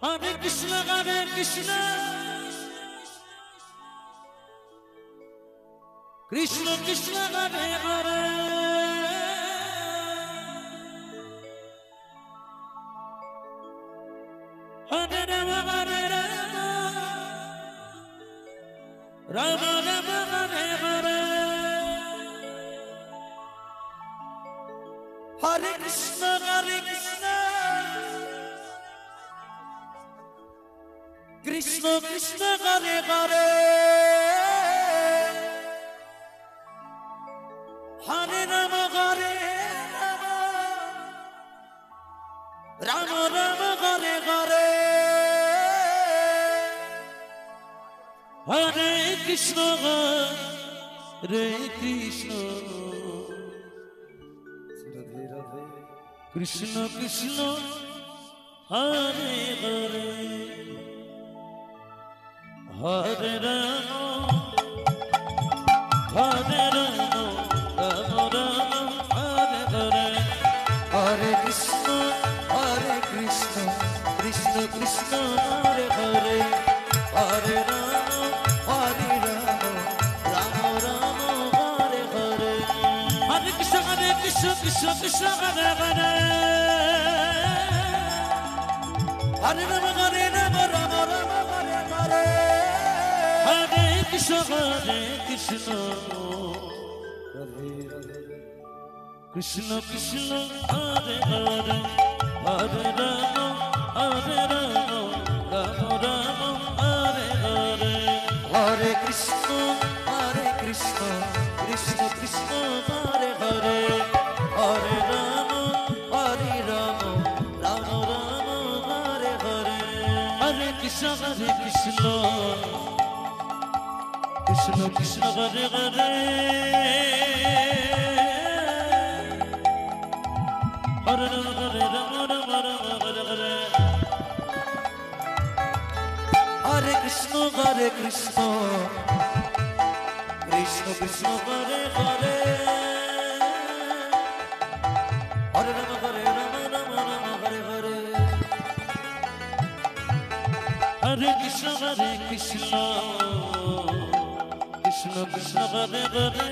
Hare Krishna Krishna Krishna Hare Hare Hare Rama Rama Rama Hare Hare Hare Krishna Krishna Krishna Hare Hare Hare Rama Rama Rama Hare Hare Hare Krishna Krishna Krishna Hare Hare Hare Rama Rama Rama Hare Hare Hare Krishna Krishna Krishna Hare Hare Hare Rama Rama Rama Hare Hare Hare Krishna Krishna Krishna Hare Hare Hare Rama Rama Rama Hare Hare Hare Krishna Krishna Krishna Hare Hare Hare Rama Rama Rama Hare Hare Hare Krishna Krishna Krishna Hare Hare Hare Rama Rama Rama Hare Hare Hare Krishna Krishna Krishna Hare Hare Hare Rama Hare Hare Hare Krishna Krishna Krishna Hare Hare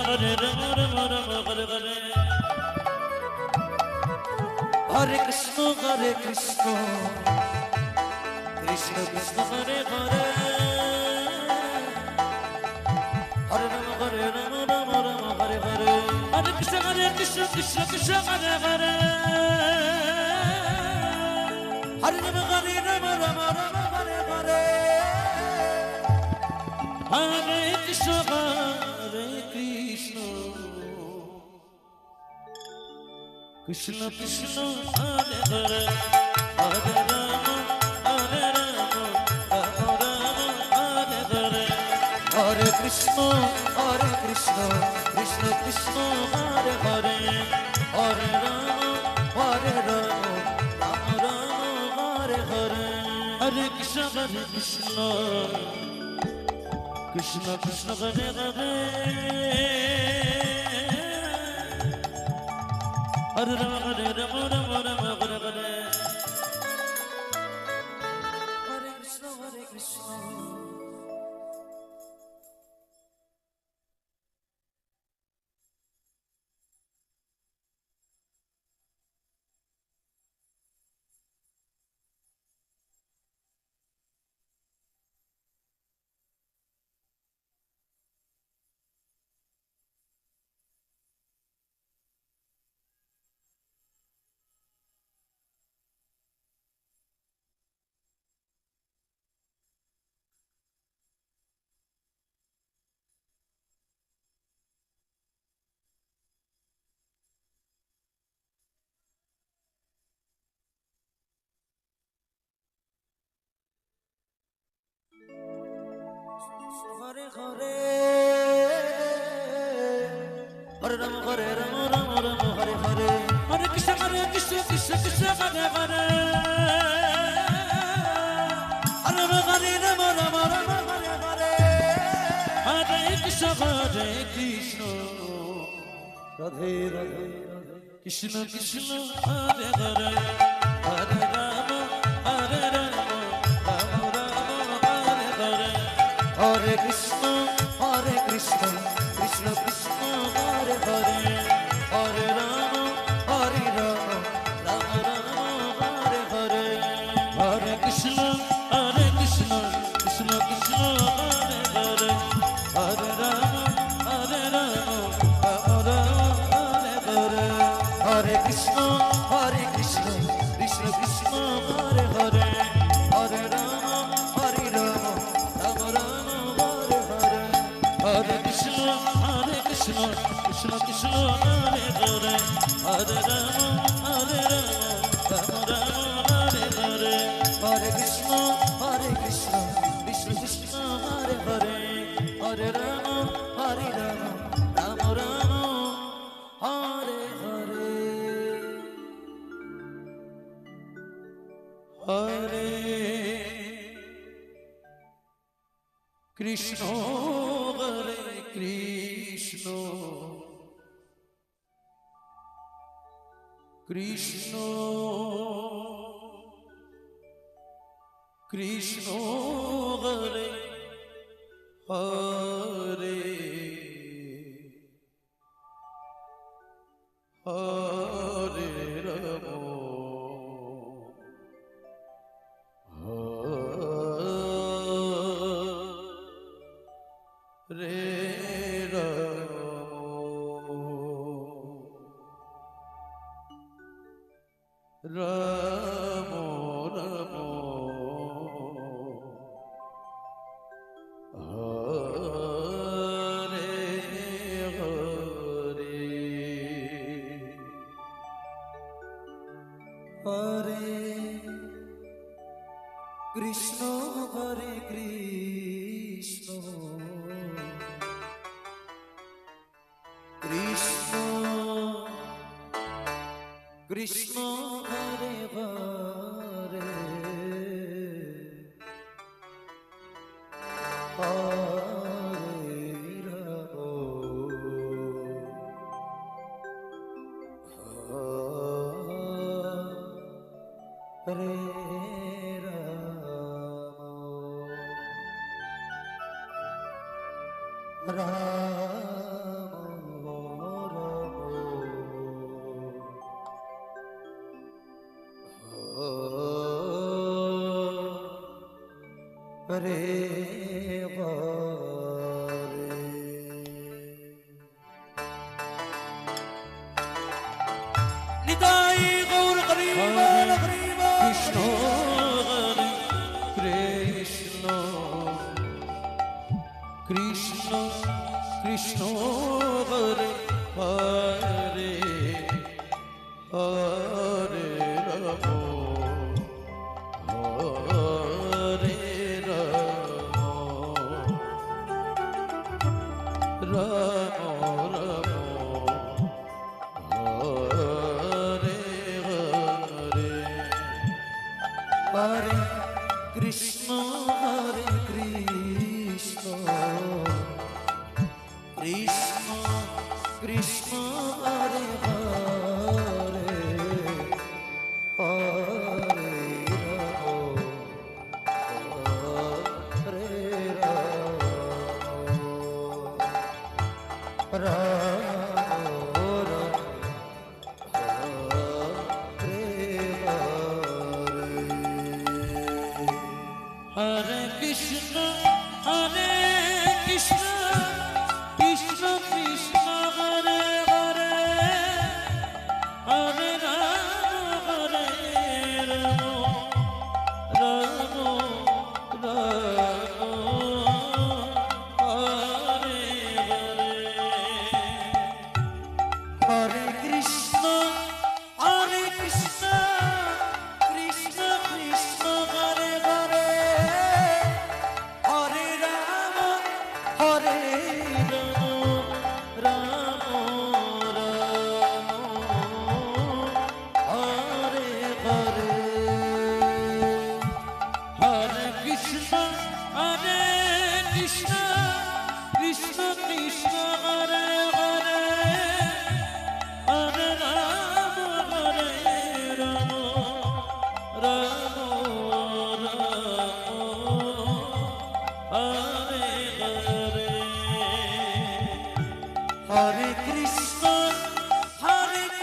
Hare Rama Rama Hare Hare Hare Krishna Krishna Krishna Hare Hare Hare Rama Hare Hare Hare Krishna Krishna Hare Hare Hare Rama Hare Hare Hare Krishna Krishna Hare Hare Hare Rama Hare Hare Hare Krishna Krishna Krishna Hare Hare Hare Rama Rama Hare Hare Hare Krishna Krishna Krishna Hare Hare Hare Rama Rama Hare Hare Hare Krishna Krishna Hare Hare Hare Rama Hare Hare Hare Krishna Hare Hare Hare Rama Hare Hare Hare Krishna Krishna Hare Hare Hare Rama Hare Hare Hare Krishna Radhe Radhe Krishna Krishna Hare Hare Hare Rama Hare Rama Rama Rama Hare Hare Hare Krishna Krishna Krishna Hare Hare Hare Rama Hare Rama Rama Rama Hare Hare Hare Krishna Krishna Krishna Hare Hare Hare Rama Hare Rama Rama Rama Hare Hare Hare Krishna Krishna Krishna Hare Hare Hare Rama Hare Rama Rama Rama Hare Hare Hare Krishna Krishna Krishna Hare Hare Hare Rama Hare Rama Rama Rama Hare Hare Hare Krishna Krishna Krishna Hare Hare Hare Rama Hare Rama Rama Rama Hare Hare Hare Krishna Hare Krishna Krishna Krishna Hare Hare Hare Rama Hare Ramo Ramo Hare Hare Hare Krishna Hare Krishna Krishna Krishna Hare Hare Hare Rama Hare Hare Nitai Gaur Gariba Gariba Krishna Krishna Krishna Krishna Hare Hare Hare Rama Hare Rama Rama Rama Hare Hare Hare Krishna Krishna Krishna Krishna Hare Hare Hare Rama Hare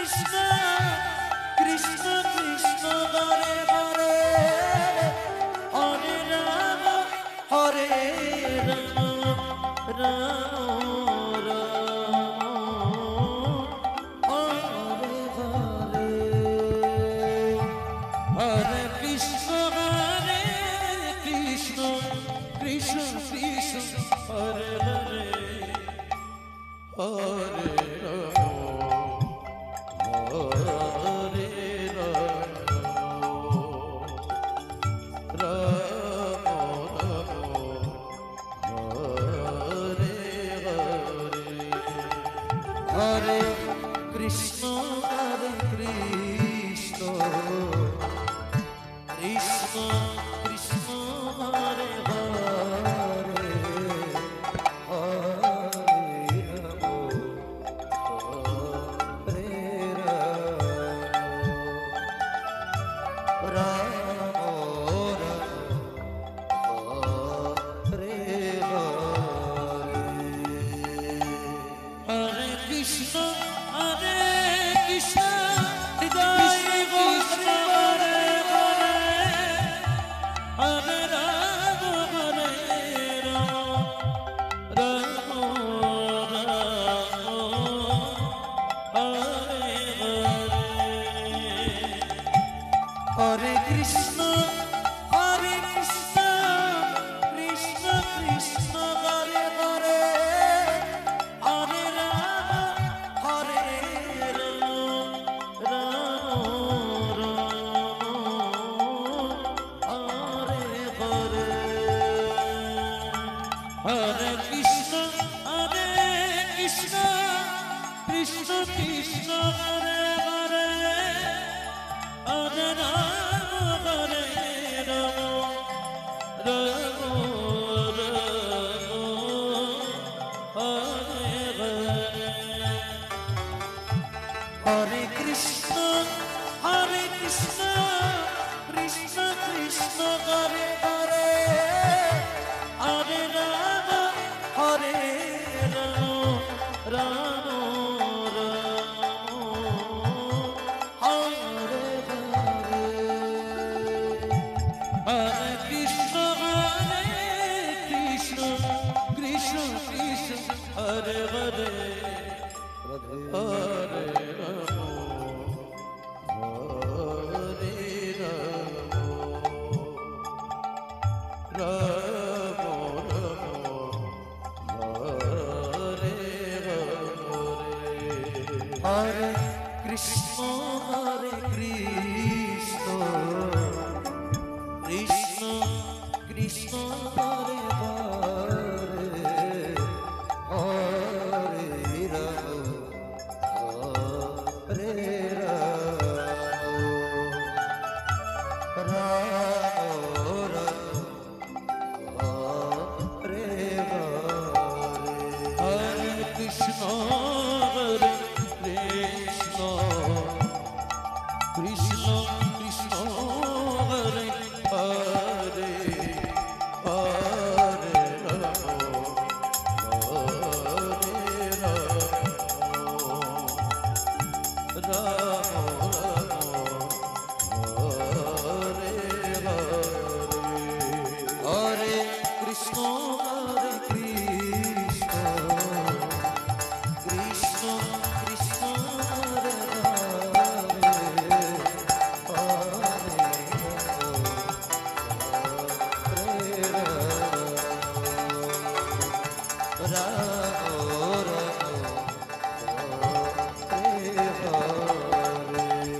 Krishna Krishna Krishna Hare Hare Hare Ram Hare Ram Ram Ram Hare Hare Hare Krishna Krishna Krishna Hare Hare Hare Hare Krishna Krishna Krishna Krishna Hare Hare Hare Ram Hare Hare Krishna Hridoy Krishna Hare Hare Hare Ram Ram Ram Hare Hare Hare Krishna Krishna Krishna Hare Hare Hare Ram Hare Ram Ram Ram Hare Hare Hare Krishna Krishna Krishna Hare Hare Hare Ram Hare Ram Ram Ram Hare Hare Hare Krishna Krishna Krishna Hare Hare Hare Ram Hare Ram Ram Ram Hare Hare Hare Krishna Krishna Krishna Hare Hare Hare Ram Hare Ram Ram Hare Hare Krishna Krishna Krishna Krishna Hare Hare Hare Ram Hare Ram Ram Hare Hare Krishna Krishna Krishna Hare Hare Hare Ram Hare Ram Hare Hare Krishna Krishna Krishna Krishna Hare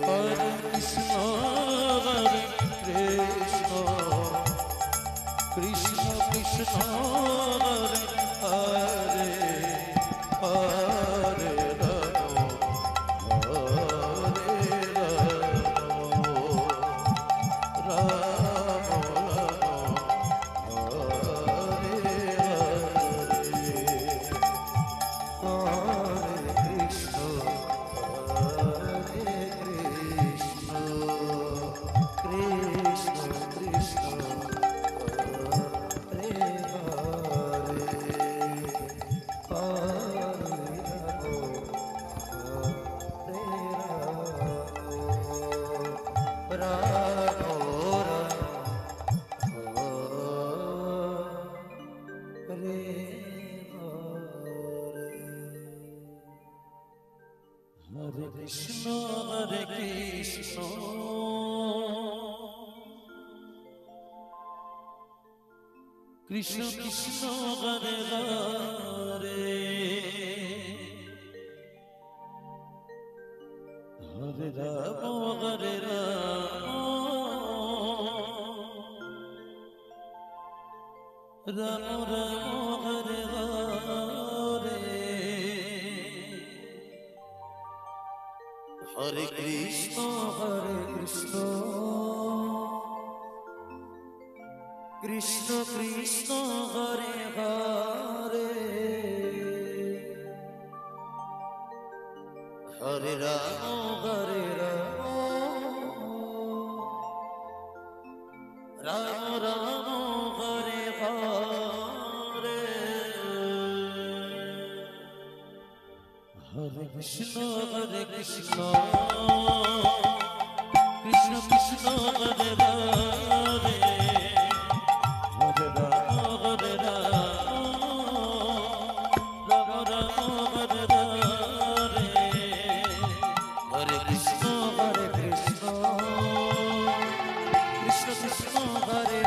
Hare Krishna Hare Krishna Krishna Krishna Hare Hare Hare Ram Hare Ram Ram Ram Hare Hare Hare Krishna Krishna Krishna Hare Hare Hare Ram Ram Ram Hare Hare Hare Krishna Krishna Krishna Hare Hare Hare Ram Hare Ram Ram Ram Hare Hare Hare Krishna Krishna Krishna Hare Hare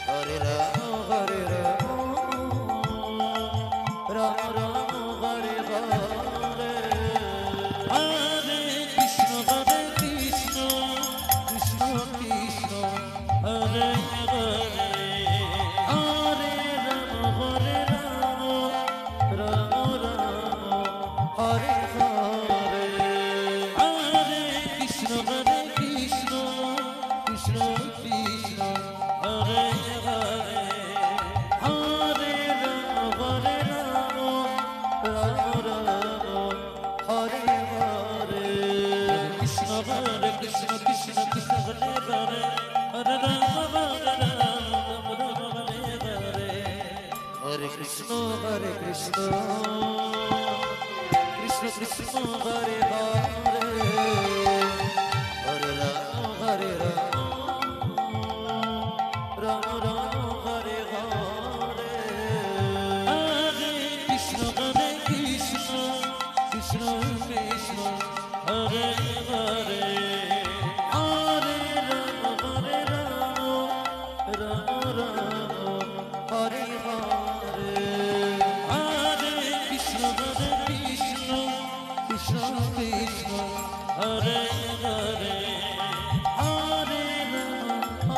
Hare Ram Ram Ram Hare Hare Hare Krishna Krishna Krishna Hare Hare Hare Ram Ram Ram Hare Hare Hare Krishna Krishna Krishna Hare Hare Hare Ram Ram Ram Hare Hare Krishna Krishna Krishna Krishna Hare Hare Hare Ram Ram Hare Hare Hare Krishna Krishna Krishna Krishna Hare Hare Hare Ram Ram Ram Hare Hare Hare Krishna Krishna Krishna Krishna Hare Hare Hare Ram Ram Ram Hare Hare Hare Krishna Krishna Krishna Krishna Hare Hare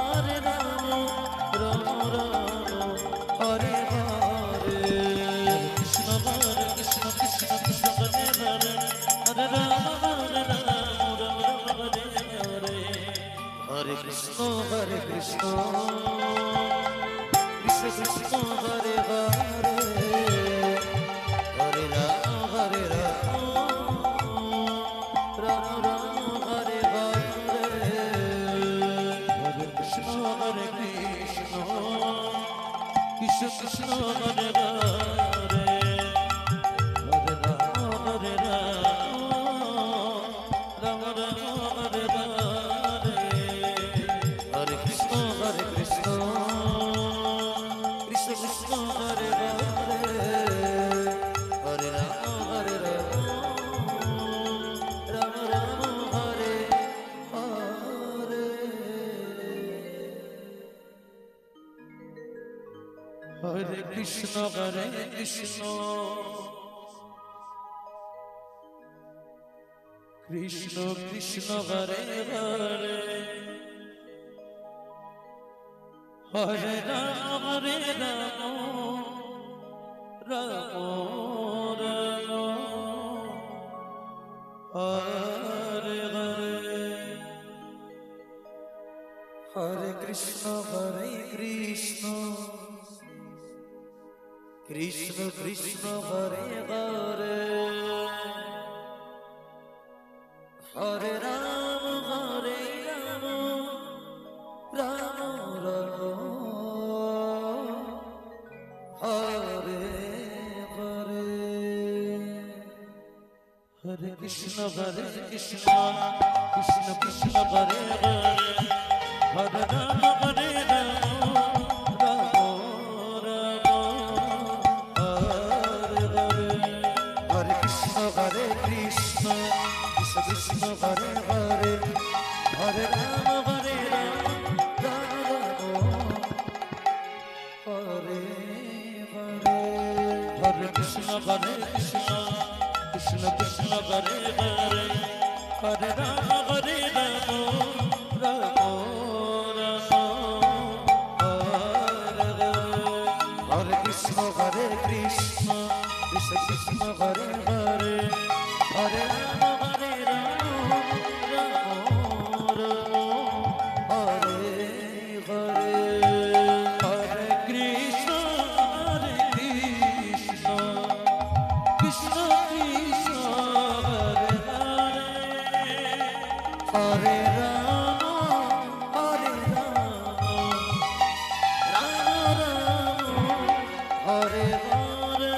Hare Ram Ram Ram Hare Hare Krishna Krishna Krishna Krishna Hare Hare Hare Ram Ram Hare Hare Hare Krishna Krishna Krishna Hare Hare Hare Ram Ram Ram Hare Hare Hare Krishna Krishna Krishna Krishna Hare Hare Hare Ram Ram Ram Hare Hare Hare Krishna Krishna Krishna Krishna Hare Hare Hare Ram Ram Ram Hare Hare Hare Krishna Krishna Krishna Krishna Hare Hare Hare Ram Ram Ram Hare Hare Hare Krishna Krishna Krishna Krishna Hare Hare Hare Ram Ram Ram Hare Hare Hare Krishna Krishna Krishna Hare Hare Hare Rama Rama Rama Hare Hare Hare Krishna Krishna Krishna Hare Hare Hare Rama Hare Hare Hare Krishna Krishna Krishna Hare Hare Hare Rama Rama Rama Hare Hare Hare Krishna Krishna Krishna Hare Hare Hare Rama Rama Hare Hare Hare Krishna Krishna Krishna Hare Rama, Hare Rama, Rama Rama, Hare Hare,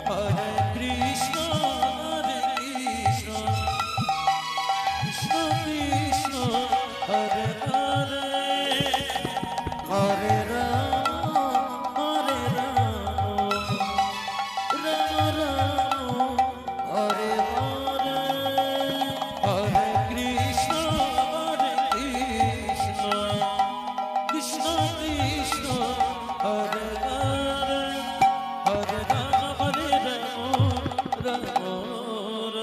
Hare Krishna, Krishna Krishna, Hare Hare, Hare Rama, Hare Rama, Rama Rama, Hare Hare. Hare Krishna, Krishna Krishna, Hare Hare, Hare Rama, Rama Rama,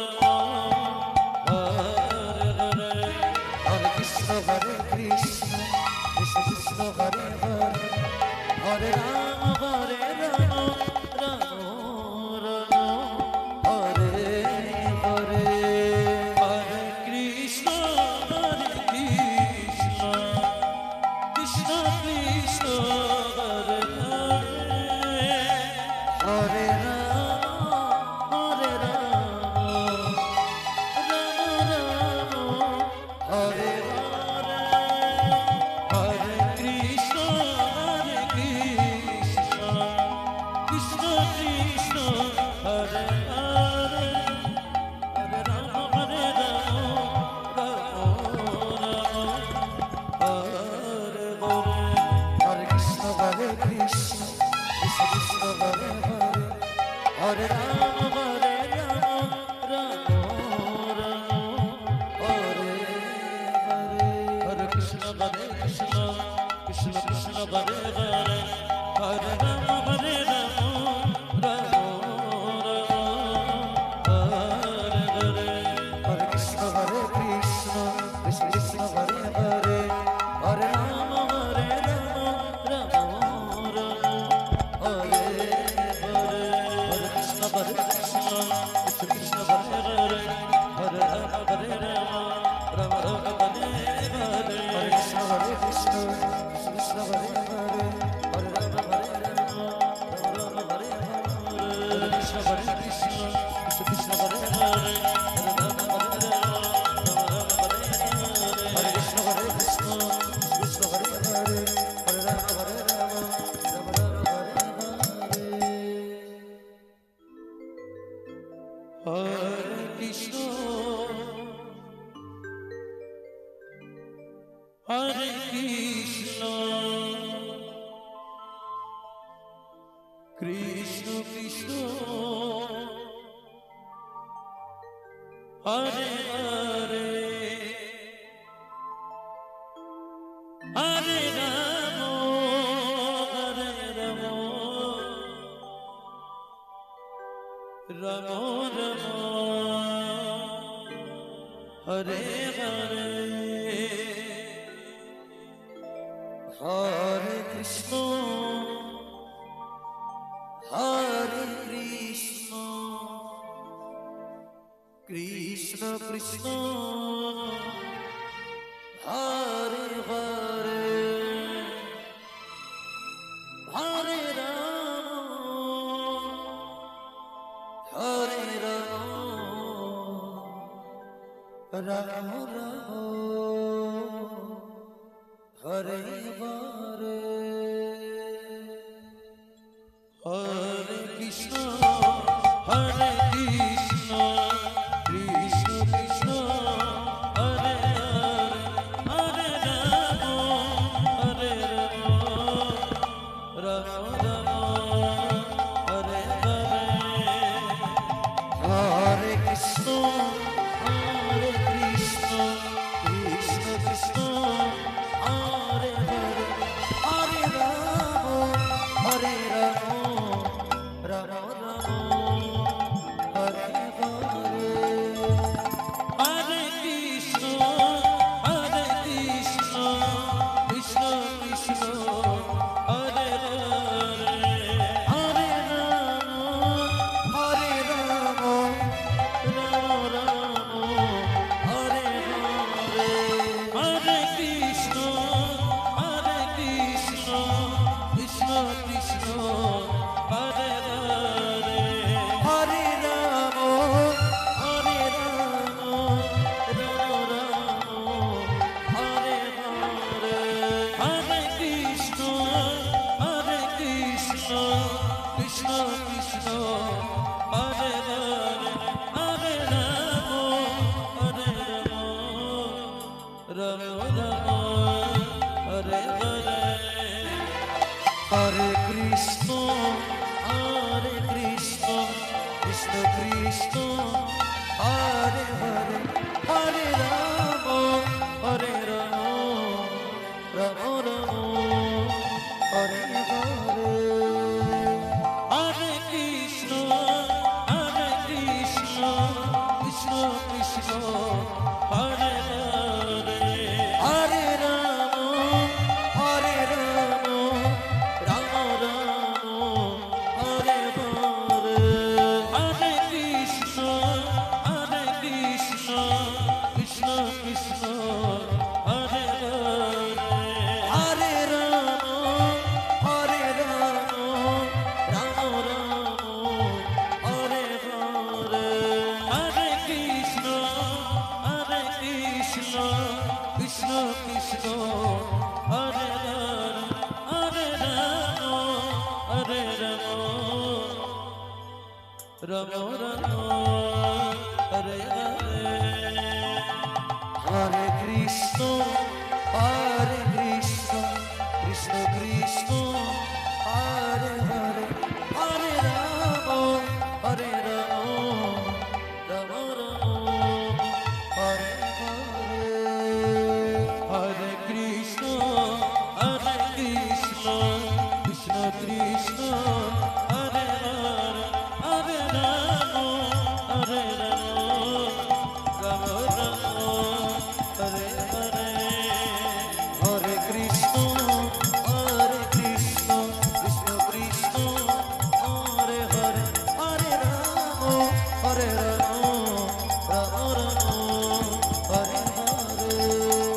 Hare Hare, Hare Krishna, Krishna Krishna, Hare Hare, Hare Rama, Rama Rama, Hare Hare. Krishna Krishna Hare Hare Hare Rama Rama Rama Hare Hare Hare Krishna Krishna Krishna Hare Hare Hare Rama Hare Krishna Krishna Krishna Hare Hare Hare Rama Rama Hare Hare Hare Krishna Krishna Krishna Hare Hare Hare Rama Hare Krishna Krishna Hare Hare Hare Rama Hare Krishna, Krishna Krishna, Hare Hare, Hare Rama, Rama Rama, Hare Hare. Hare Krishna, Hare Krishna, Krishna Krishna, Hare Hare, Hare Rama, Hare Rama, Rama Rama, Hare Hare. Hare Krishna, Hare Krishna. Krishna Hare Hare Hare Ram Ram Ram Hare Hare Hare Krishna Krishna Krishna Hare Hare Hare Ram Ram Ram Hare Hare Hare Krishna Krishna Krishna Hare Hare Hare Ram Ram Ram Hare Hare Hare Krishna Krishna Krishna Hare Hare Hare Ram Ram Ram Hare Hare Hare Krishna Krishna Krishna Hare Hare Hare Ram Ram Ram Hare Hare Hare Krishna Krishna Krishna Hare Hare Hare Ram Ram Ram Hare Hare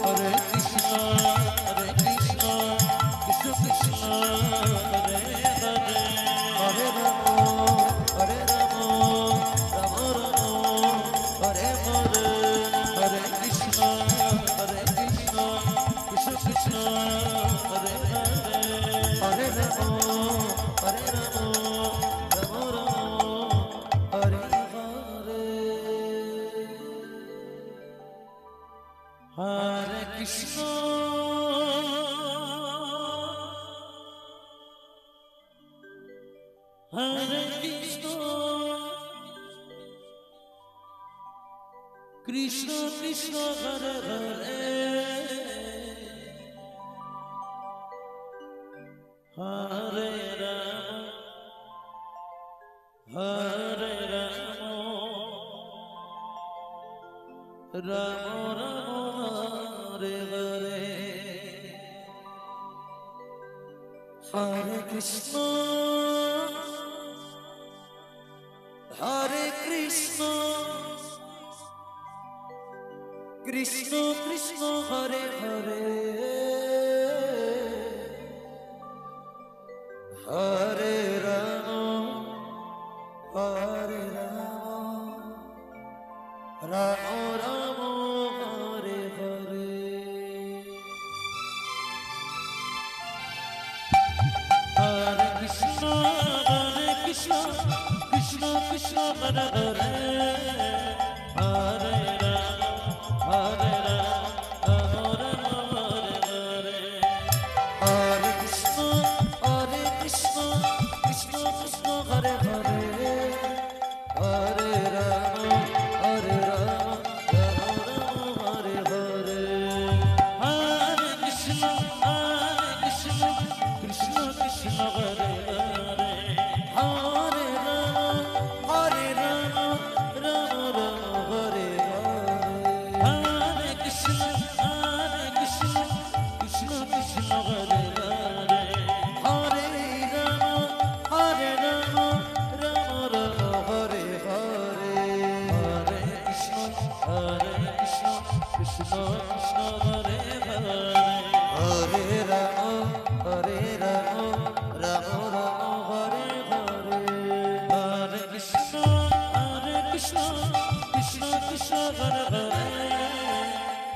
Hare Krishna Krishna Krishna Hare Hare Hare Ram Ram Hare Hare Hare Krishna Krishna Krishna Hare Hare Hare Ram Ram Hare Hare Hare Krishna Hare Krishna Krishna Krishna Hare Hare Hare Ram Ram Ram Hare Hare Hare Krishna Hare Krishna Krishna Krishna Hare Hare Hare Ram Ram Ram Hare Hare Hare Krishna Krishna Krishna Hare Hare Hare Ram Ram Ram Hare Hare Hare Krishna Krishna Krishna Hare Hare Hare Ram Ram Hare Hare Hare Krishna Krishna Krishna Hare Hare Hare Ram Ram Hare Hare Hare Krishna Krishna Krishna Hare Hare Hare Ram Ram Hare Hare Hare Krishna Krishna Krishna Hare Hare Hare Ram Ram Hare Hare Hare Krishna Krishna Krishna Hare Hare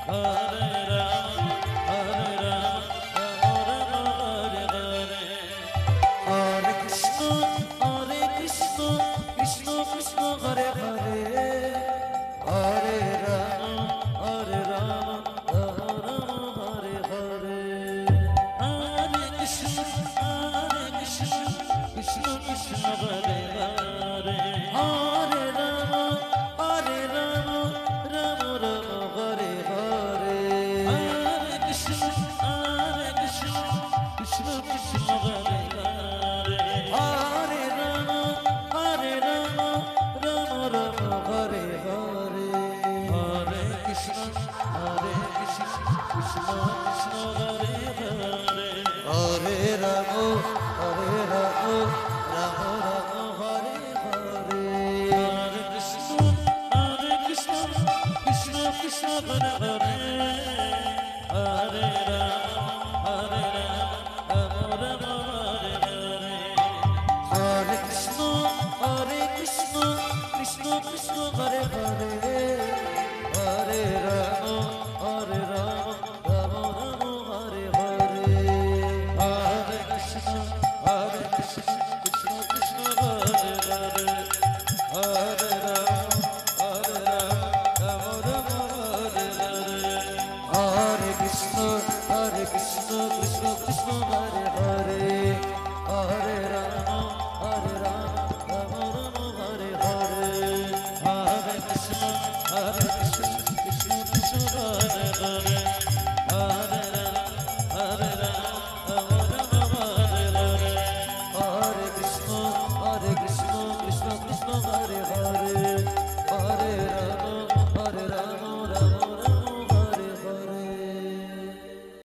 Hare Ram Hare Hare Hare Krishna Krishna Krishna Hare Hare Hare Ram Hare Hare Hare Krishna Krishna Krishna Hare Hare Hare Ram Ram Hare Ram Ram Ram Hare Hare Hare Krishna, Krishna Krishna, Hare Hare, Hare Rama, Rama Rama, Hare Hare. Hare Krishna Krishna Krishna Hare Hare Hare Ram Ram Ram Hare Hare Hare Krishna, Krishna Krishna, Hare Hare, Hare Rama, Rama Rama, Hare Hare. Hare Krishna Krishna Krishna Hare Hare Hare Ram Ram Ram Hare Hare Hare Krishna, Krishna Krishna, Hare Hare, Hare Rama, Rama Rama, Hare Hare. Hare Krishna Krishna Krishna Hare Hare